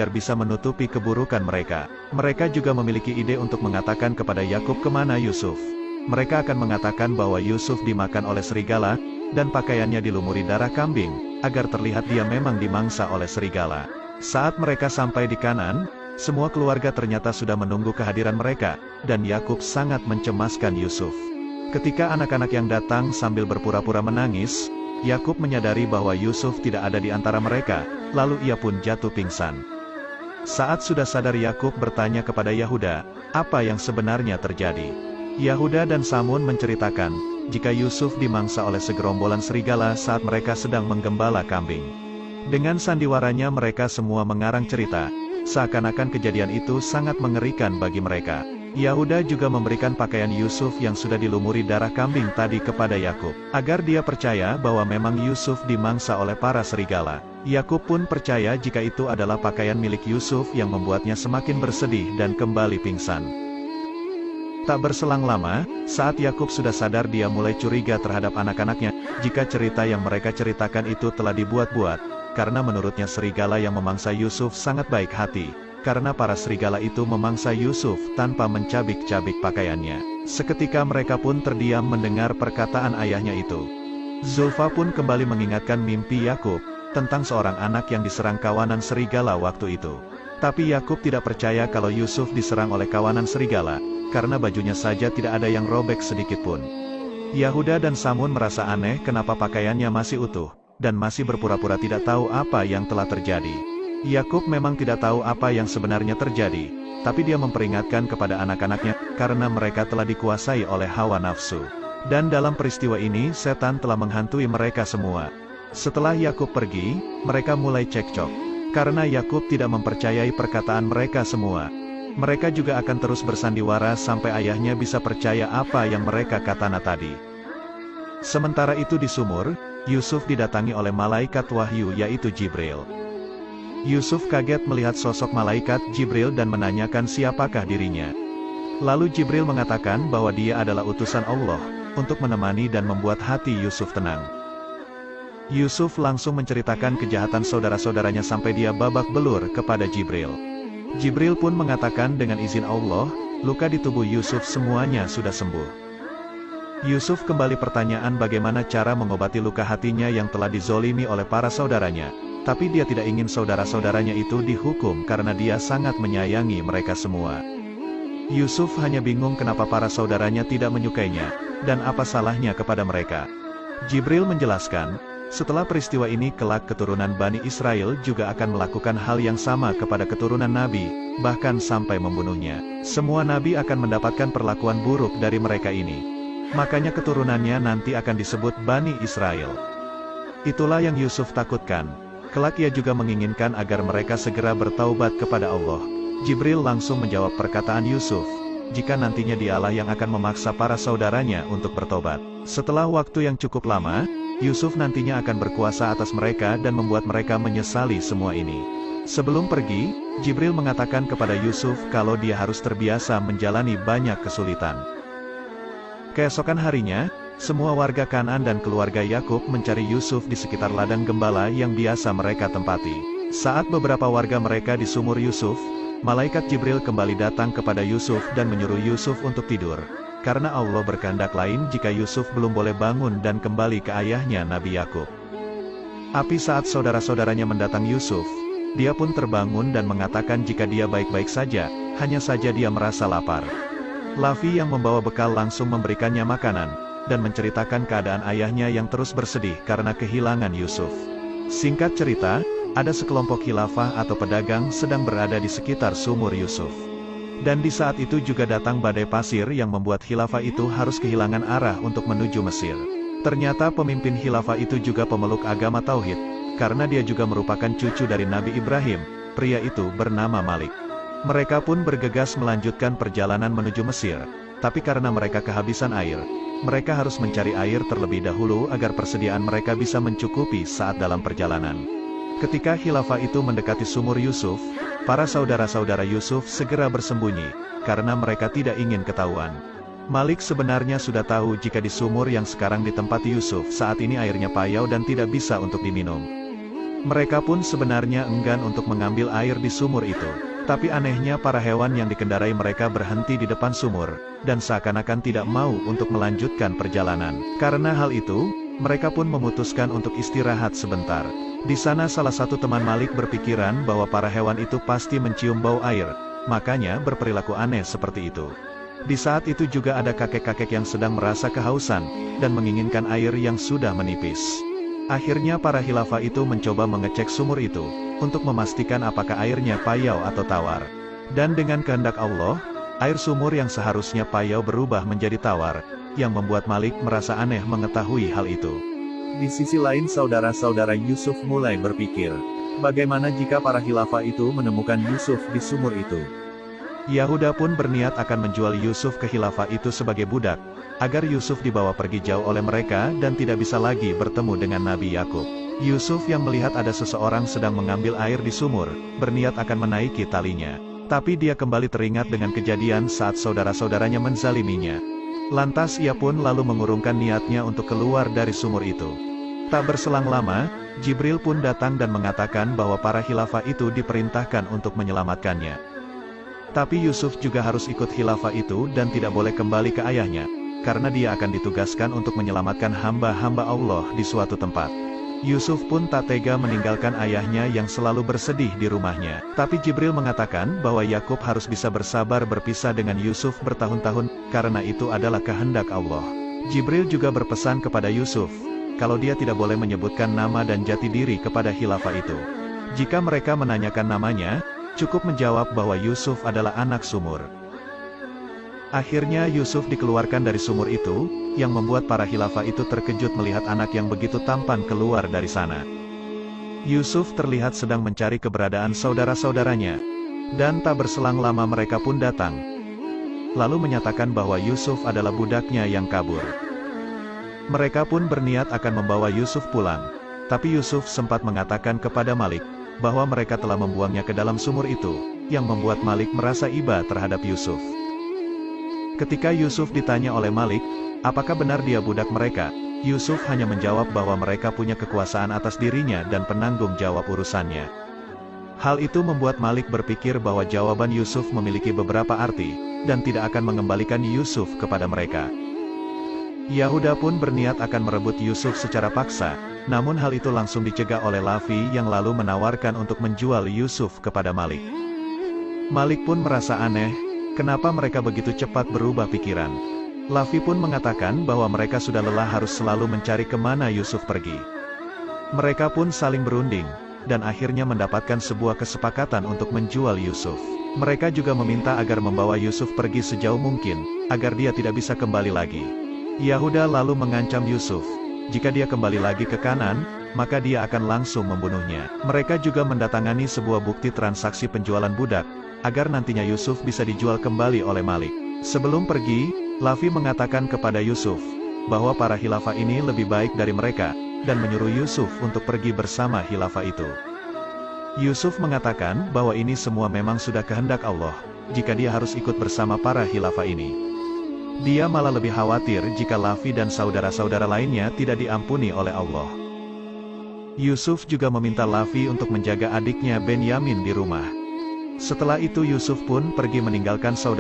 agar bisa menutupi keburukan mereka. Mereka juga memiliki ide untuk mengatakan kepada Yakub kemana Yusuf. Mereka akan mengatakan bahwa Yusuf dimakan oleh serigala, dan pakaiannya dilumuri darah kambing, agar terlihat dia memang dimangsa oleh serigala. Saat mereka sampai di Kanaan, semua keluarga ternyata sudah menunggu kehadiran mereka, dan Yakub sangat mencemaskan Yusuf. Ketika anak-anak yang datang sambil berpura-pura menangis, Yakub menyadari bahwa Yusuf tidak ada di antara mereka, lalu ia pun jatuh pingsan. Saat sudah sadar, Yakub bertanya kepada Yahuda, apa yang sebenarnya terjadi. Yahuda dan Samun menceritakan, jika Yusuf dimangsa oleh segerombolan serigala saat mereka sedang menggembala kambing. Dengan sandiwaranya mereka semua mengarang cerita, seakan-akan kejadian itu sangat mengerikan bagi mereka. Yahuda juga memberikan pakaian Yusuf yang sudah dilumuri darah kambing tadi kepada Yakub, agar dia percaya bahwa memang Yusuf dimangsa oleh para serigala. Yakub pun percaya jika itu adalah pakaian milik Yusuf yang membuatnya semakin bersedih dan kembali pingsan. Tak berselang lama, saat Yakub sudah sadar, dia mulai curiga terhadap anak-anaknya, jika cerita yang mereka ceritakan itu telah dibuat-buat, karena menurutnya serigala yang memangsa Yusuf sangat baik hati. Karena para serigala itu memangsa Yusuf tanpa mencabik-cabik pakaiannya. Seketika mereka pun terdiam mendengar perkataan ayahnya itu. Zulfa pun kembali mengingatkan mimpi Yakub, tentang seorang anak yang diserang kawanan serigala waktu itu. Tapi Yakub tidak percaya kalau Yusuf diserang oleh kawanan serigala, karena bajunya saja tidak ada yang robek sedikit pun. Yahuda dan Samun merasa aneh kenapa pakaiannya masih utuh, dan masih berpura-pura tidak tahu apa yang telah terjadi. Yakub memang tidak tahu apa yang sebenarnya terjadi, tapi dia memperingatkan kepada anak-anaknya, karena mereka telah dikuasai oleh hawa nafsu. Dan dalam peristiwa ini setan telah menghantui mereka semua. Setelah Yakub pergi, mereka mulai cekcok. Karena Yakub tidak mempercayai perkataan mereka semua. Mereka juga akan terus bersandiwara sampai ayahnya bisa percaya apa yang mereka katakan tadi. Sementara itu di sumur, Yusuf didatangi oleh malaikat wahyu yaitu Jibril. Yusuf kaget melihat sosok malaikat Jibril dan menanyakan siapakah dirinya. Lalu Jibril mengatakan bahwa dia adalah utusan Allah, untuk menemani dan membuat hati Yusuf tenang. Yusuf langsung menceritakan kejahatan saudara-saudaranya sampai dia babak belur kepada Jibril. Jibril pun mengatakan dengan izin Allah, luka di tubuh Yusuf semuanya sudah sembuh. Yusuf kembali pertanyaan bagaimana cara mengobati luka hatinya yang telah dizolimi oleh para saudaranya. Tapi dia tidak ingin saudara-saudaranya itu dihukum karena dia sangat menyayangi mereka semua. Yusuf hanya bingung kenapa para saudaranya tidak menyukainya, dan apa salahnya kepada mereka. Jibril menjelaskan, setelah peristiwa ini kelak keturunan Bani Israel juga akan melakukan hal yang sama kepada keturunan Nabi, bahkan sampai membunuhnya. Semua Nabi akan mendapatkan perlakuan buruk dari mereka ini. Makanya keturunannya nanti akan disebut Bani Israel. Itulah yang Yusuf takutkan. Kelak ia juga menginginkan agar mereka segera bertaubat kepada Allah. Jibril langsung menjawab perkataan Yusuf, jika nantinya dialah yang akan memaksa para saudaranya untuk bertobat. Setelah waktu yang cukup lama, Yusuf nantinya akan berkuasa atas mereka dan membuat mereka menyesali semua ini. Sebelum pergi, Jibril mengatakan kepada Yusuf kalau dia harus terbiasa menjalani banyak kesulitan. Keesokan harinya, semua warga Kanaan dan keluarga Yakub mencari Yusuf di sekitar ladang gembala yang biasa mereka tempati. Saat beberapa warga mereka di sumur Yusuf, malaikat Jibril kembali datang kepada Yusuf dan menyuruh Yusuf untuk tidur. Karena Allah berkehendak lain jika Yusuf belum boleh bangun dan kembali ke ayahnya Nabi Yakub. Tapi saat saudara-saudaranya mendatang Yusuf, dia pun terbangun dan mengatakan jika dia baik-baik saja, hanya saja dia merasa lapar. Lavi yang membawa bekal langsung memberikannya makanan, dan menceritakan keadaan ayahnya yang terus bersedih karena kehilangan Yusuf. Singkat cerita, ada sekelompok khilafah atau pedagang sedang berada di sekitar sumur Yusuf. Dan di saat itu juga datang badai pasir yang membuat khilafah itu harus kehilangan arah untuk menuju Mesir. Ternyata pemimpin khilafah itu juga pemeluk agama Tauhid, karena dia juga merupakan cucu dari Nabi Ibrahim. Pria itu bernama Malik. Mereka pun bergegas melanjutkan perjalanan menuju Mesir, tapi karena mereka kehabisan air, mereka harus mencari air terlebih dahulu agar persediaan mereka bisa mencukupi saat dalam perjalanan. Ketika khilafah itu mendekati sumur Yusuf, para saudara-saudara Yusuf segera bersembunyi, karena mereka tidak ingin ketahuan. Malik sebenarnya sudah tahu jika di sumur yang sekarang ditempati Yusuf saat ini airnya payau dan tidak bisa untuk diminum. Mereka pun sebenarnya enggan untuk mengambil air di sumur itu. Tapi anehnya para hewan yang dikendarai mereka berhenti di depan sumur, dan seakan-akan tidak mau untuk melanjutkan perjalanan. Karena hal itu, mereka pun memutuskan untuk istirahat sebentar. Di sana salah satu teman Malik berpikiran bahwa para hewan itu pasti mencium bau air, makanya berperilaku aneh seperti itu. Di saat itu juga ada kakek-kakek yang sedang merasa kehausan, dan menginginkan air yang sudah menipis. Akhirnya para khilafah itu mencoba mengecek sumur itu, untuk memastikan apakah airnya payau atau tawar. Dan dengan kehendak Allah, air sumur yang seharusnya payau berubah menjadi tawar, yang membuat Malik merasa aneh mengetahui hal itu. Di sisi lain saudara-saudara Yusuf mulai berpikir, bagaimana jika para khilafah itu menemukan Yusuf di sumur itu? Yahuda pun berniat akan menjual Yusuf ke khilafah itu sebagai budak, agar Yusuf dibawa pergi jauh oleh mereka dan tidak bisa lagi bertemu dengan Nabi Yakub. Yusuf yang melihat ada seseorang sedang mengambil air di sumur, berniat akan menaiki talinya. Tapi dia kembali teringat dengan kejadian saat saudara-saudaranya menzaliminya. Lantas ia pun lalu mengurungkan niatnya untuk keluar dari sumur itu. Tak berselang lama, Jibril pun datang dan mengatakan bahwa para khilafah itu diperintahkan untuk menyelamatkannya. Tapi Yusuf juga harus ikut khilafah itu dan tidak boleh kembali ke ayahnya, karena dia akan ditugaskan untuk menyelamatkan hamba-hamba Allah di suatu tempat. Yusuf pun tak tega meninggalkan ayahnya yang selalu bersedih di rumahnya. Tapi Jibril mengatakan bahwa Yakub harus bisa bersabar berpisah dengan Yusuf bertahun-tahun, karena itu adalah kehendak Allah. Jibril juga berpesan kepada Yusuf, kalau dia tidak boleh menyebutkan nama dan jati diri kepada khilafah itu. Jika mereka menanyakan namanya, cukup menjawab bahwa Yusuf adalah anak sumur. Akhirnya Yusuf dikeluarkan dari sumur itu, yang membuat para khilafah itu terkejut melihat anak yang begitu tampan keluar dari sana. Yusuf terlihat sedang mencari keberadaan saudara-saudaranya, dan tak berselang lama mereka pun datang, lalu menyatakan bahwa Yusuf adalah budaknya yang kabur. Mereka pun berniat akan membawa Yusuf pulang, tapi Yusuf sempat mengatakan kepada Malik, bahwa mereka telah membuangnya ke dalam sumur itu, yang membuat Malik merasa iba terhadap Yusuf. Ketika Yusuf ditanya oleh Malik, apakah benar dia budak mereka, Yusuf hanya menjawab bahwa mereka punya kekuasaan atas dirinya dan penanggung jawab urusannya. Hal itu membuat Malik berpikir bahwa jawaban Yusuf memiliki beberapa arti, dan tidak akan mengembalikan Yusuf kepada mereka. Yahuda pun berniat akan merebut Yusuf secara paksa, namun hal itu langsung dicegah oleh Lavi yang lalu menawarkan untuk menjual Yusuf kepada Malik. Malik pun merasa aneh, kenapa mereka begitu cepat berubah pikiran. Lavi pun mengatakan bahwa mereka sudah lelah harus selalu mencari kemana Yusuf pergi. Mereka pun saling berunding, dan akhirnya mendapatkan sebuah kesepakatan untuk menjual Yusuf. Mereka juga meminta agar membawa Yusuf pergi sejauh mungkin, agar dia tidak bisa kembali lagi. Yahuda lalu mengancam Yusuf, jika dia kembali lagi ke Kanan, maka dia akan langsung membunuhnya. Mereka juga mendatangani sebuah bukti transaksi penjualan budak, agar nantinya Yusuf bisa dijual kembali oleh Malik. Sebelum pergi, Lavi mengatakan kepada Yusuf, bahwa para khilafah ini lebih baik dari mereka, dan menyuruh Yusuf untuk pergi bersama khilafah itu. Yusuf mengatakan bahwa ini semua memang sudah kehendak Allah, jika dia harus ikut bersama para khilafah ini. Dia malah lebih khawatir jika Lavi dan saudara-saudara lainnya tidak diampuni oleh Allah. Yusuf juga meminta Lavi untuk menjaga adiknya Benyamin di rumah. Setelah itu Yusuf pun pergi meninggalkan saudara